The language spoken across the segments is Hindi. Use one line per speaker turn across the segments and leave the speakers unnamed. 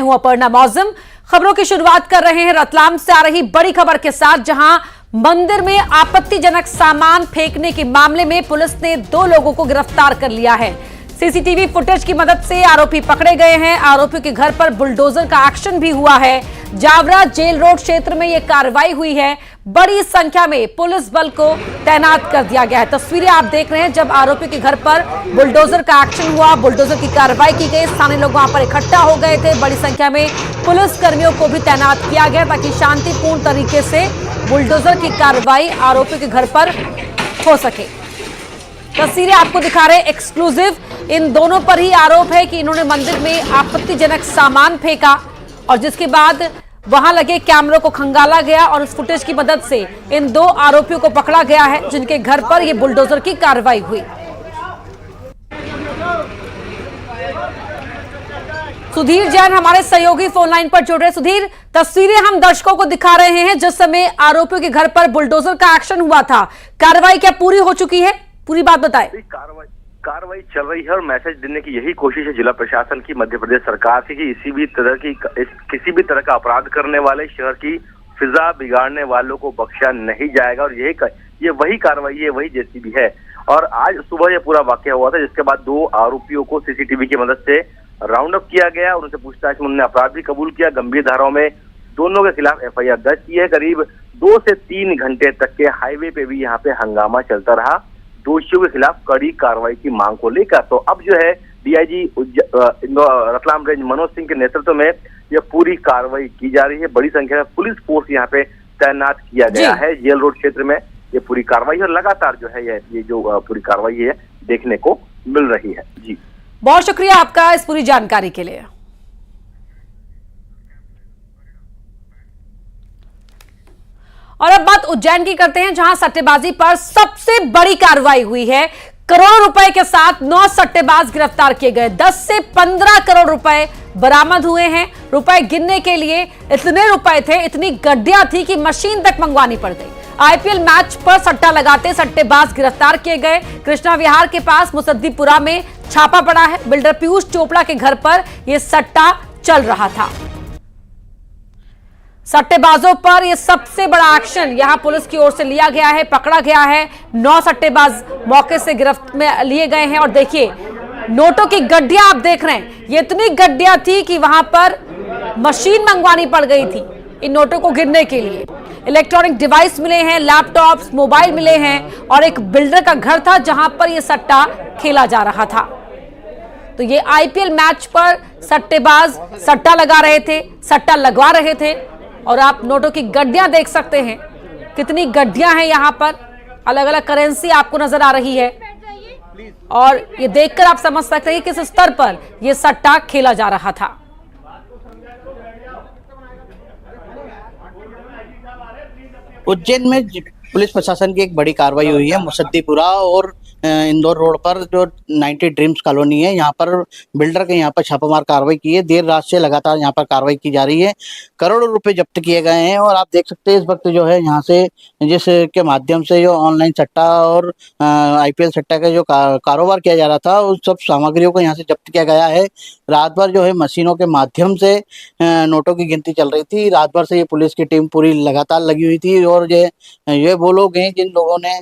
हूं अपर्णा मौजम। खबरों की शुरुआत कर रहे हैं रतलाम से आ रही बड़ी खबर के साथ, जहां मंदिर में आपत्तिजनक सामान फेंकने के मामले में पुलिस ने 2 लोगों को गिरफ्तार कर लिया है। सीसीटीवी फुटेज की मदद से आरोपी पकड़े गए हैं। आरोपियों के घर पर बुलडोजर का एक्शन भी हुआ है। जावरा जेल रोड क्षेत्र में यह कार्रवाई हुई है। बड़ी संख्या में पुलिस बल को तैनात कर दिया गया है। तस्वीरें आप देख रहे हैं जब आरोपियों के घर पर बुलडोजर का एक्शन हुआ, बुलडोजर की कार्रवाई की गई। स्थानीय लोग वहां पर इकट्ठा हो गए थे। बड़ी संख्या में पुलिस कर्मियों को भी तैनात किया गया ताकि शांतिपूर्ण तरीके से बुलडोजर की कार्रवाई आरोपियों के घर पर हो सके। तस्वीरें आपको दिखा रहे हैं एक्सक्लूसिव। इन दोनों पर ही आरोप है कि इन्होंने मंदिर में आपत्तिजनक सामान फेंका और जिसके बाद वहां लगे कैमरों को खंगाला गया और उस फुटेज की मदद से इन 2 आरोपियों को पकड़ा गया है, जिनके घर पर यह बुलडोजर की कार्रवाई हुई। सुधीर जैन हमारे सहयोगी फोन लाइन पर जुड़ रहे। सुधीर, तस्वीरें हम दर्शकों को दिखा रहे हैं जिस समय आरोपियों के घर पर बुलडोजर का एक्शन हुआ था। कार्रवाई क्या पूरी हो चुकी है? पूरी बात बताएं।
कार्रवाई चल रही है और मैसेज देने की यही कोशिश है जिला प्रशासन की, मध्य प्रदेश सरकार की, कि किसी भी तरह का अपराध करने वाले, शहर की फिजा बिगाड़ने वालों को बख्शा नहीं जाएगा। और ये वही कार्रवाई है, वही जेसीबी है। और आज सुबह ये पूरा वाकया हुआ था, जिसके बाद 2 आरोपियों को सीसीटीवी की मदद से राउंड अप किया गया और उनसे पूछताछ में उन्होंने अपराध भी कबूल किया। गंभीर धाराओं में दोनों के खिलाफ एफआईआर दर्ज की है। करीब 2 से 3 घंटे तक के हाईवे पे भी यहाँ पे हंगामा चलता रहा, दोषियों के खिलाफ कड़ी कार्रवाई की मांग को लेकर। तो अब जो है डीआईजी रतलाम रेंज मनोज सिंह के नेतृत्व में यह पूरी कार्रवाई की जा रही है। बड़ी संख्या में पुलिस फोर्स यहाँ पे तैनात किया गया है जेल रोड क्षेत्र में। ये पूरी कार्रवाई और लगातार जो है ये जो पूरी कार्रवाई है देखने को मिल रही है। जी,
बहुत शुक्रिया आपका इस पूरी जानकारी के लिए। और अब बात उज्जैन की करते हैं, जहां सट्टेबाजी पर सबसे बड़ी कार्रवाई हुई है। करोड़ों रुपए के साथ 9 सट्टेबाज गिरफ्तार किए गए। 10 से 15 करोड़ रुपए बरामद हुए हैं। रुपए गिनने के लिए इतने रुपए थे, इतनी गड्डियां थी कि मशीन तक मंगवानी पड़ गई। आईपीएल मैच पर सट्टा लगाते सट्टेबाज गिरफ्तार किए गए। कृष्णा विहार के पास मुसद्दीपुरा में छापा पड़ा है। बिल्डर पीयूष चोपड़ा के घर पर यह सट्टा चल रहा था। सट्टेबाजों पर यह सबसे बड़ा एक्शन यहां पुलिस की ओर से लिया गया है, पकड़ा गया है। 9 सट्टेबाज मौके से गिरफ्त में लिए गए हैं। और देखिए, नोटों की गड्डियां आप देख रहे हैं, ये इतनी गड्डियां थी कि वहां पर मशीन मंगवानी पड़ गई थी इन नोटों को गिनने के लिए। इलेक्ट्रॉनिक डिवाइस मिले हैं, लैपटॉप्स, मोबाइल मिले हैं और एक बिल्डर का घर था जहां पर यह सट्टा खेला जा रहा था। तो ये आईपीएल मैच पर सट्टेबाज सट्टा लगा रहे थे, सट्टा लगवा रहे थे। और आप नोटों की गड्डियां देख सकते हैं, कितनी गड्डियां हैं यहां पर। अलग अलग करेंसी आपको नजर आ रही है और ये देखकर आप समझ सकते हैं किस स्तर पर यह सट्टा खेला जा रहा था।
उज्जैन में पुलिस प्रशासन की एक बड़ी कार्रवाई हुई है। मुसद्दीपुरा और इंदौर रोड पर जो 90 ड्रीम्स कॉलोनी है, यहाँ पर बिल्डर के यहाँ पर छापामार कार्रवाई की है। देर रात से लगातार यहाँ पर कार्रवाई की जा रही है। करोड़ों रुपए जब्त किए गए हैं और आप देख सकते हैं इस वक्त जो है यहाँ से जिसके माध्यम से जो ऑनलाइन सट्टा और आईपीएल सट्टा का जो कारोबार किया जा रहा था, उस सब सामग्रियों को यहाँ से जब्त किया गया है। रात भर जो है मशीनों के माध्यम से नोटों की गिनती चल रही थी। रात भर से ये पुलिस की टीम पूरी लगातार लगी हुई थी और ये वो लोग हैं जिन लोगों ने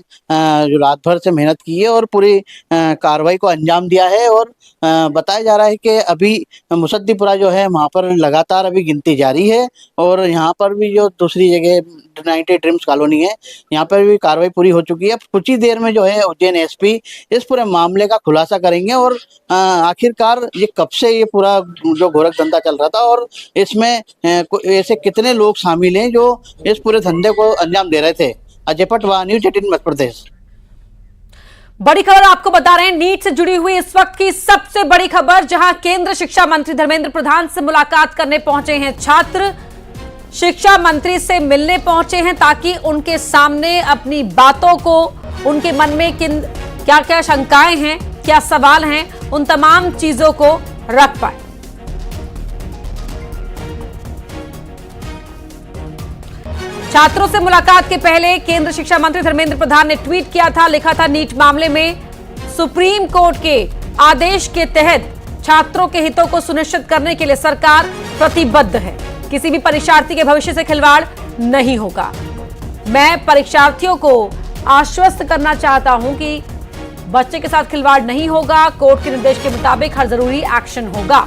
जो रात भर से मेहनत की है और पूरी कार्रवाई को अंजाम दिया है। और बताया जा रहा है कि अभी मुसद्दीपुरा जो है वहाँ पर लगातार अभी गिनती जारी है और यहाँ पर भी जो दूसरी जगह 90 ड्रीम्स कॉलोनी है, यहाँ पर भी कार्रवाई पूरी हो चुकी है। कुछ ही देर में जो है उज्जैन एसपी इस पूरे मामले का खुलासा करेंगे और आखिरकार ये कब से ये पूरा जो गोरख धंधा चल रहा था और इसमें ऐसे कितने लोग शामिल हैं जो इस पूरे धंधे को अंजाम दे रहे थे। अजय पटवा, न्यूज़ 18 मध्य प्रदेश।
बड़ी खबर आपको बता रहे हैं, नीट से जुड़ी हुई इस वक्त की सबसे बड़ी खबर, जहां केंद्र शिक्षा मंत्री धर्मेंद्र प्रधान से मुलाकात करने पहुंचे हैं छात्र। शिक्षा मंत्री से मिलने पहुंचे हैं ताकि उनके सामने अपनी बातों को, उनके मन में क्या क्या शंकाएं हैं, क्या सवाल हैं, उन तमाम चीजों को रख पाए। छात्रों से मुलाकात के पहले केंद्र शिक्षा मंत्री धर्मेंद्र प्रधान ने ट्वीट किया था, लिखा था नीट मामले में सुप्रीम कोर्ट के आदेश के तहत छात्रों के हितों को सुनिश्चित करने के लिए सरकार प्रतिबद्ध है। किसी भी परीक्षार्थी के भविष्य से खिलवाड़ नहीं होगा। मैं परीक्षार्थियों को आश्वस्त करना चाहता हूं कि बच्चे के साथ खिलवाड़ नहीं होगा। कोर्ट के निर्देश के मुताबिक हर जरूरी एक्शन होगा।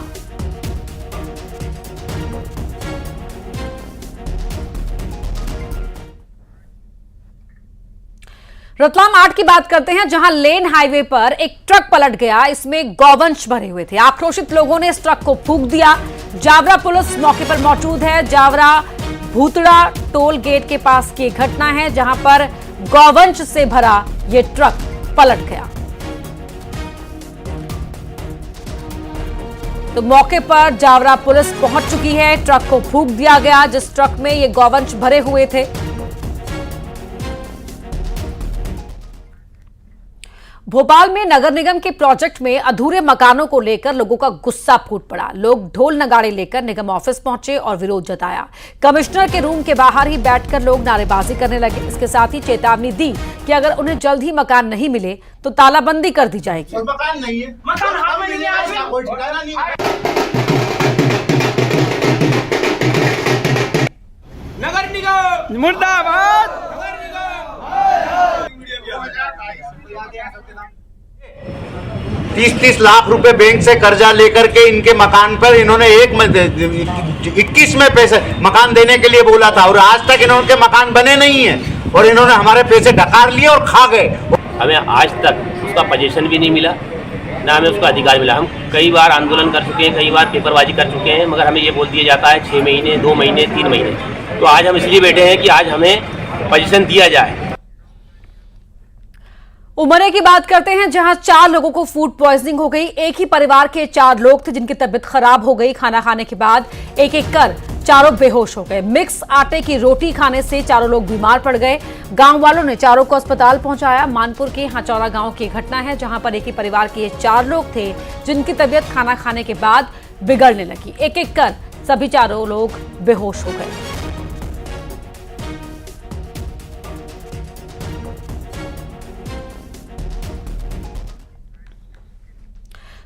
रतलाम 8 की बात करते हैं, जहां लेन हाईवे पर एक ट्रक पलट गया। इसमें गौवंश भरे हुए थे। आक्रोशित लोगों ने इस ट्रक को फूंक दिया। जावरा पुलिस मौके पर मौजूद है। जावरा भूतड़ा टोल गेट के पास की घटना है, जहां पर गौवंश से भरा यह ट्रक पलट गया। तो मौके पर जावरा पुलिस पहुंच चुकी है। ट्रक को फूंक दिया गया, जिस ट्रक में ये गौवंश भरे हुए थे। भोपाल में नगर निगम के प्रोजेक्ट में अधूरे मकानों को लेकर लोगों का गुस्सा फूट पड़ा। लोग ढोल नगाड़े लेकर निगम ऑफिस पहुंचे और विरोध जताया। कमिश्नर के रूम के बाहर ही बैठकर लोग नारेबाजी करने लगे। इसके साथ ही चेतावनी दी कि अगर उन्हें जल्द ही मकान नहीं मिले तो तालाबंदी कर दी जाएगी।
मकान नहीं है, मकान हाथ में नहीं आया, कोई ठिकाना नहीं है। नगर निगम मुर्दाबाद।
30-30 लाख रुपए बैंक से कर्जा लेकर के इनके मकान पर इन्होंने 21 में पैसे मकान देने के लिए बोला था और आज तक इन्होंने मकान बने नहीं है और इन्होंने हमारे पैसे डकार लिए और खा गए।
हमें आज तक उसका पोजीशन भी नहीं मिला, ना हमें उसका अधिकार मिला। हम कई बार आंदोलन कर चुके हैं, कई बार पेपरबाजी कर चुके हैं, मगर हमें ये बोल दिया जाता है 6 महीने, 2 महीने, 3 महीने। तो आज हम इसलिए बैठे हैं कि आज हमें पोजीशन दिया जाए।
उमरे की बात करते हैं, जहां 4 लोगों को फूड पॉइजनिंग हो गई। एक ही परिवार के 4 लोग थे जिनकी तबीयत खराब हो गई। खाना खाने के बाद एक एक कर चारों बेहोश हो गए। मिक्स आटे की रोटी खाने से चारों लोग बीमार पड़ गए। गांव वालों ने चारों को अस्पताल पहुंचाया। मानपुर के हाचौरा गांव की घटना है, जहां पर एक ही परिवार के ये 4 लोग थे जिनकी तबीयत खाना खाने के बाद बिगड़ने लगी। एक एक कर सभी चारों लोग बेहोश हो गए।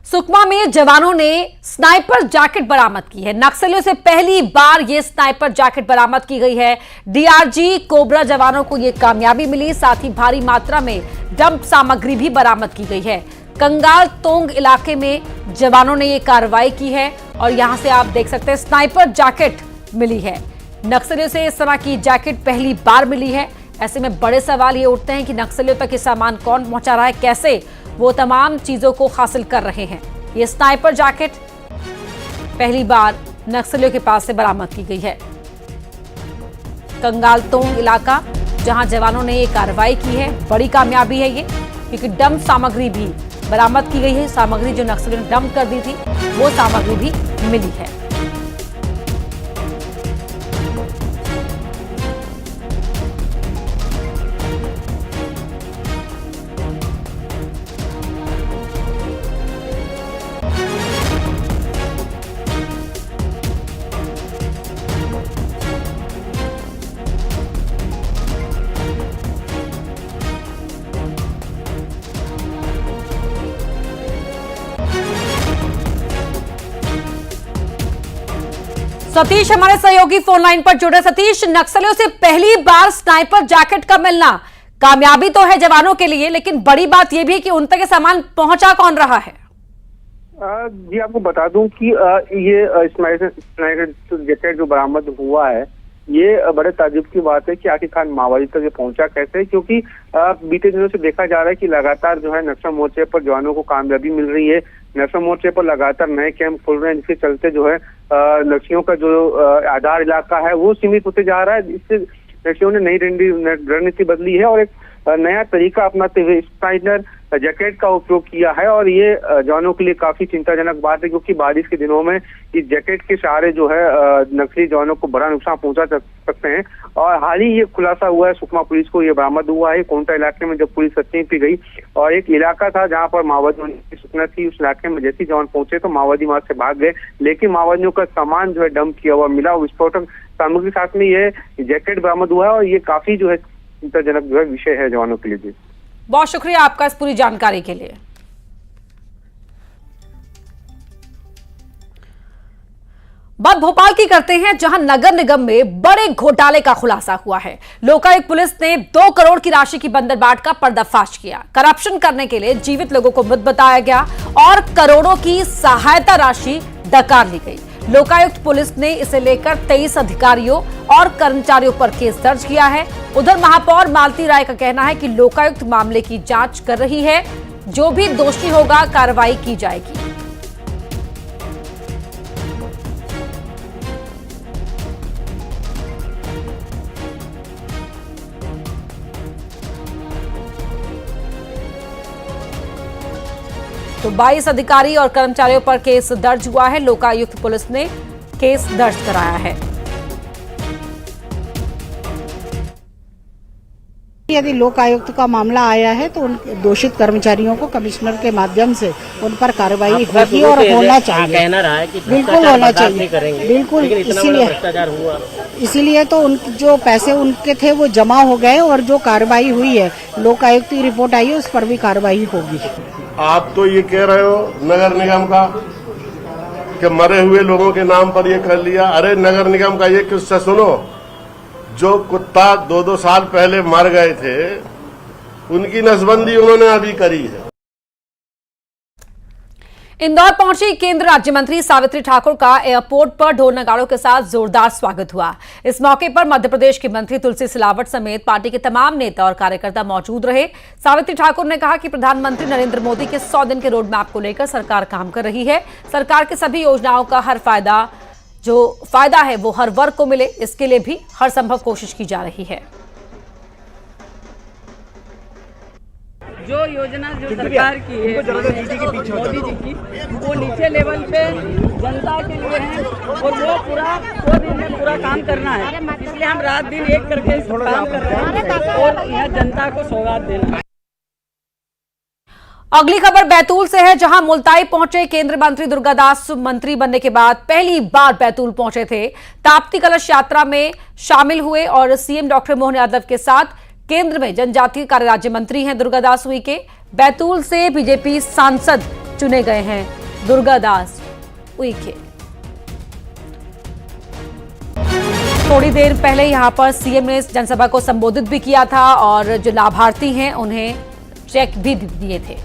सुकमा में जवानों ने स्नाइपर जैकेट बरामद की है। नक्सलियों से पहली बार यह स्नाइपर जैकेट बरामद की गई है। डीआरजी कोबरा जवानों को यह कामयाबी मिली। साथ ही भारी मात्रा में डंप सामग्री भी बरामद की गई है। कंगाल तोंग इलाके में जवानों ने यह कार्रवाई की है और यहां से आप देख सकते हैं स्नाइपर जैकेट मिली है। नक्सलियों से इस तरह की जैकेट पहली बार मिली है। ऐसे में बड़े सवाल ये उठते हैं कि नक्सलियों तक ये सामान कौन पहुंचा रहा है, कैसे वो तमाम चीजों को हासिल कर रहे हैं। ये स्नाइपर जैकेट पहली बार नक्सलियों के पास से बरामद की गई है। कंगालतोंग इलाका, जहां जवानों ने ये कार्रवाई की है, बड़ी कामयाबी है ये, क्योंकि डंप सामग्री भी बरामद की गई है। सामग्री जो नक्सलियों ने डंप कर दी थी वो सामग्री भी मिली है। सतीश हमारे सहयोगी फोन लाइन पर जुड़े। सतीश, नक्सलियों से पहली बार स्नाइपर जैकेट का मिलना कामयाबी तो है जवानों के लिए, लेकिन बड़ी बात यह भी है कि उन तक ये सामान पहुंचा कौन रहा है?
जी आपको बता दूं कि ये स्नाइपर जैकेट जो बरामद हुआ है, ये बड़े ताज्जुब की बात है कि आखिरकार माओवादी तक ये पहुंचा कैसे, क्योंकि बीते दिनों से देखा जा रहा है कि लगातार जो है नक्सल मोर्चे पर जवानों को कामयाबी मिल रही है। नक्सल मोर्चे पर लगातार नए कैंप खुल रहे हैं, जिसके चलते जो है नक्सलियों का जो आधार इलाका है वो सीमित होते जा रहा है। इससे नक्सलियों ने नई रणनीति बदली है और एक नया तरीका अपनाते हुए स्नाइपर जैकेट का उपयोग किया है। और ये जवानों के लिए काफी चिंताजनक बात है, क्योंकि बारिश के दिनों में इस जैकेट के सहारे जो है नक्सली जवानों को बड़ा नुकसान पहुंचा सकते हैं। और हाल ही ये खुलासा हुआ है, सुकमा पुलिस को ये बरामद हुआ है कोंटा इलाके में, जब पुलिस सर्चिंग पे गई और एक इलाका था जहां पर माओवादियों की सूचना थी, उस इलाके में जैसे जवान पहुंचे तो माओवादी वहां से भाग गए, लेकिन माओवादियों का सामान जो है डंप किया हुआ मिला। विस्फोटक सामग्री के साथ में ये जैकेट बरामद हुआ है और ये काफी जो है चिंताजनक जो है विषय है जवानों के लिए।
बहुत शुक्रिया आपका इस पूरी जानकारी के लिए। बात भोपाल की करते हैं, जहां नगर निगम में बड़े घोटाले का खुलासा हुआ है। लोकायुक्त पुलिस ने 2 करोड़ की राशि की बंदरबाट का पर्दाफाश किया। करप्शन करने के लिए जीवित लोगों को मृत बताया गया और करोड़ों की सहायता राशि डकार ली गई। लोकायुक्त पुलिस ने इसे लेकर 23 अधिकारियों और कर्मचारियों पर केस दर्ज किया है। उधर महापौर मालती राय का कहना है कि लोकायुक्त मामले की जांच कर रही है, जो भी दोषी होगा कार्रवाई की जाएगी। तो 22 अधिकारी और कर्मचारियों पर केस दर्ज हुआ है। लोकायुक्त पुलिस ने केस दर्ज कराया है।
यदि लोकायुक्त का मामला आया है तो उन दोषित कर्मचारियों को कमिश्नर के माध्यम से उन पर कार्रवाई होगी और होना चाहिए।
कहना रहा है कि
बिल्कुल होना चाहिए, बिल्कुल।
हुआ
इसीलिए तो उन जो पैसे उनके थे वो जमा हो गए और जो कार्रवाई हुई है, लोकायुक्त की रिपोर्ट आई है, उस पर भी कार्रवाई होगी।
आप तो ये कह रहे हो नगर निगम का कि मरे हुए लोगों के नाम पर ये कर लिया। अरे नगर निगम का ये किस्सा सुनो, जो कुत्ता 2-2 साल पहले मर गए थे उनकी नसबंदी उन्होंने अभी करी है।
इंदौर पहुंची केंद्र राज्य मंत्री सावित्री ठाकुर का एयरपोर्ट पर ढोल नगाड़ों के साथ जोरदार स्वागत हुआ। इस मौके पर मध्य प्रदेश की मंत्री तुलसी सिलावट समेत पार्टी के तमाम नेता और कार्यकर्ता मौजूद रहे। सावित्री ठाकुर ने कहा कि प्रधानमंत्री नरेंद्र मोदी के 100 दिन के रोड मैप को लेकर सरकार काम कर रही है। सरकार की सभी योजनाओं का जो फायदा है वो हर वर्ग को मिले, इसके लिए भी हर संभव कोशिश की जा रही है।
जो योजना जो सरकार की है मोदी जी की, वो नीचे लेवल पे जनता के लिए है और वो पूरा 100 दिन में पूरा काम करना है। इसलिए हम रात दिन एक करके काम कर रहे हैं और यह जनता को सौगात देना है।
अगली खबर बैतूल से है, जहां मुल्ताई पहुंचे केंद्रीय मंत्री दुर्गादास मंत्री बनने के बाद पहली बार बैतूल पहुंचे थे। ताप्ती कलश यात्रा में शामिल हुए और सीएम डॉक्टर मोहन यादव के साथ केंद्र में जनजातीय कार्य राज्य मंत्री हैं दुर्गादास उइके। बैतूल से बीजेपी सांसद चुने गए हैं दुर्गादास उइके। थोड़ी देर पहले यहां पर सीएम ने जनसभा को संबोधित भी किया था और जो लाभार्थी हैं उन्हें चेक भी दिए थे।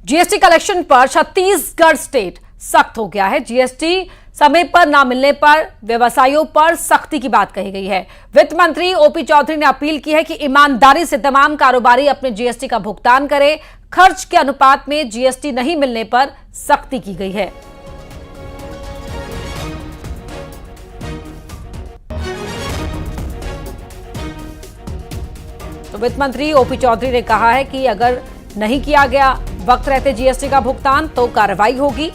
जीएसटी कलेक्शन पर छत्तीसगढ़ स्टेट सख्त हो गया है। जीएसटी समय पर ना मिलने पर व्यवसायियों पर सख्ती की बात कही गई है। वित्त मंत्री ओपी चौधरी ने अपील की है कि ईमानदारी से तमाम कारोबारी अपने जीएसटी का भुगतान करें। खर्च के अनुपात में जीएसटी नहीं मिलने पर सख्ती की गई है। तो वित्त मंत्री ओपी चौधरी ने कहा है कि अगर नहीं किया गया वक्त रहते जीएसटी का भुगतान तो कार्रवाई होगी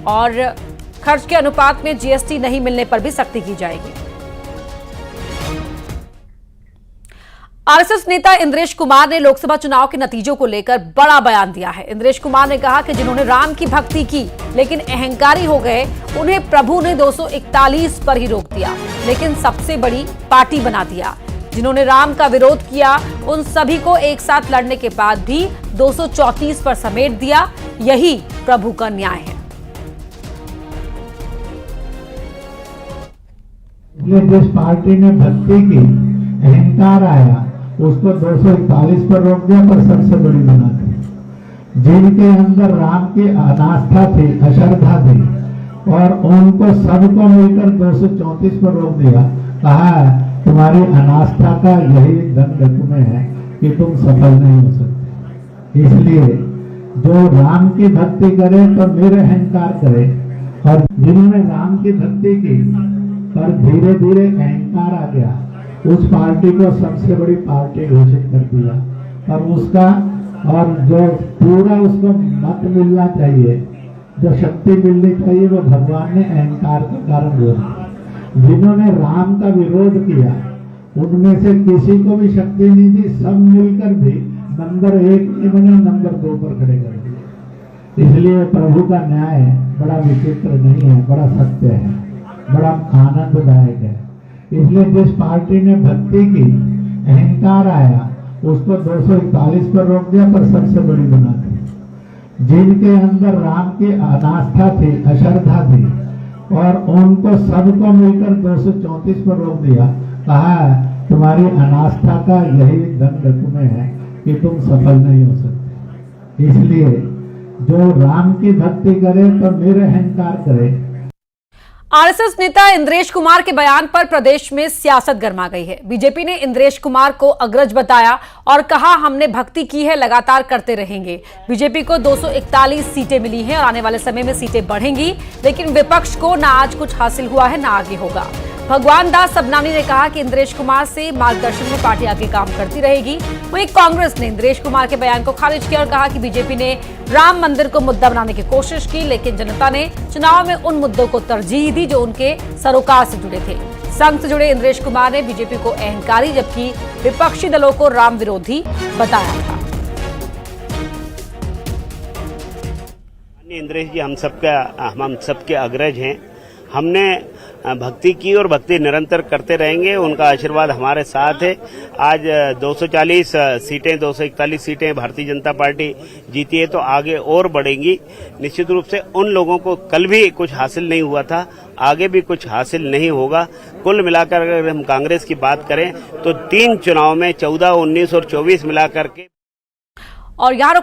और खर्च के अनुपात में जीएसटी नहीं मिलने पर भी सख्ती की जाएगी। आरएसएस नेता इंद्रेश कुमार ने लोकसभा चुनाव के नतीजों को लेकर बड़ा बयान दिया है। इंद्रेश कुमार ने कहा कि जिन्होंने राम की भक्ति की लेकिन अहंकारी हो गए, उन्हें प्रभु ने 241 पर ही रोक दिया, लेकिन सबसे बड़ी पार्टी बना दिया। जिन्होंने राम का विरोध किया उन सभी को एक साथ लड़ने के बाद भी 234 पर समेट दिया। यही प्रभु का न्याय है।
जिस पार्टी ने भक्ति की, अहंकार आया, उसको 241 पर रोक दिया, पर सबसे बड़ी बना दी। जिनके अंदर राम की अनास्था थी, अश्रद्धा थी, और उनको सबको मिलकर 234 पर रोक दिया। कहा तुम्हारी अनास्था का यही दंड तुम्हें है कि तुम सफल नहीं हो सकते। इसलिए जो राम की भक्ति करे तो निरअहंकार करे, और जिन्होंने राम की भक्ति की पर धीरे धीरे अहंकार आ गया, उस पार्टी को सबसे बड़ी पार्टी घोषित कर दिया। और उसका और जो पूरा उसको मत मिलना चाहिए, जो शक्ति मिलनी चाहिए, वो भगवान ने अहंकार के कारण बोला। जिन्होंने राम का विरोध किया उनमें से किसी को भी शक्ति नहीं दी, सब मिलकर भी नंबर 1 नहीं बने, नंबर 2 पर खड़े कर दिए। इसलिए प्रभु का न्याय बड़ा विचित्र नहीं है, बड़ा सत्य है, बड़ा आनंददायक है। इसलिए जिस पार्टी ने भक्ति की, अहंकार आया, उसको 241 पर रोक दिया, पर सबसे बड़ी बना दी। जिनके अंदर राम की अनास्था थी, अश्रद्धा थी, और उनको सबको मिलकर 234 पर रोक दिया। कहा तुम्हारी अनास्था का यही दंड तुम्हें है कि तुम सफल नहीं हो सकते। इसलिए जो राम की भक्ति करे तो निरहंकार करे।
आरएसएस नेता इंद्रेश कुमार के बयान पर प्रदेश में सियासत गर्मा गई है। बीजेपी ने इंद्रेश कुमार को अग्रज बताया और कहा हमने भक्ति की है, लगातार करते रहेंगे। बीजेपी को 241 सीटें मिली हैं और आने वाले समय में सीटें बढ़ेंगी, लेकिन विपक्ष को ना आज कुछ हासिल हुआ है ना आगे होगा। भगवान दास सबनानी ने कहा कि इंद्रेश कुमार से मार्गदर्शन में पार्टी आगे काम करती रहेगी। वहीं कांग्रेस ने इंद्रेश कुमार के बयान को खारिज किया और कहा कि बीजेपी ने राम मंदिर को मुद्दा बनाने की कोशिश की, लेकिन जनता ने चुनाव में उन मुद्दों को तरजीह दी जो उनके सरोकार से जुड़े थे। संघ से जुड़े इंद्रेश कुमार ने बीजेपी को अहंकारी जबकि विपक्षी दलों को राम विरोधी बताया था।
इंद्रेश जी हम सबके अग्रज हैं। हमने भक्ति की और भक्ति निरंतर करते रहेंगे। उनका आशीर्वाद हमारे साथ है। आज 241 सीटें भारतीय जनता पार्टी जीती है, तो आगे और बढ़ेंगी। निश्चित रूप से उन लोगों को कल भी कुछ हासिल नहीं हुआ था, आगे भी कुछ हासिल नहीं होगा। कुल मिलाकर अगर हम कांग्रेस की बात करें तो 3 चुनाव में 14, 19 और 24 मिलाकर के
और यहाँ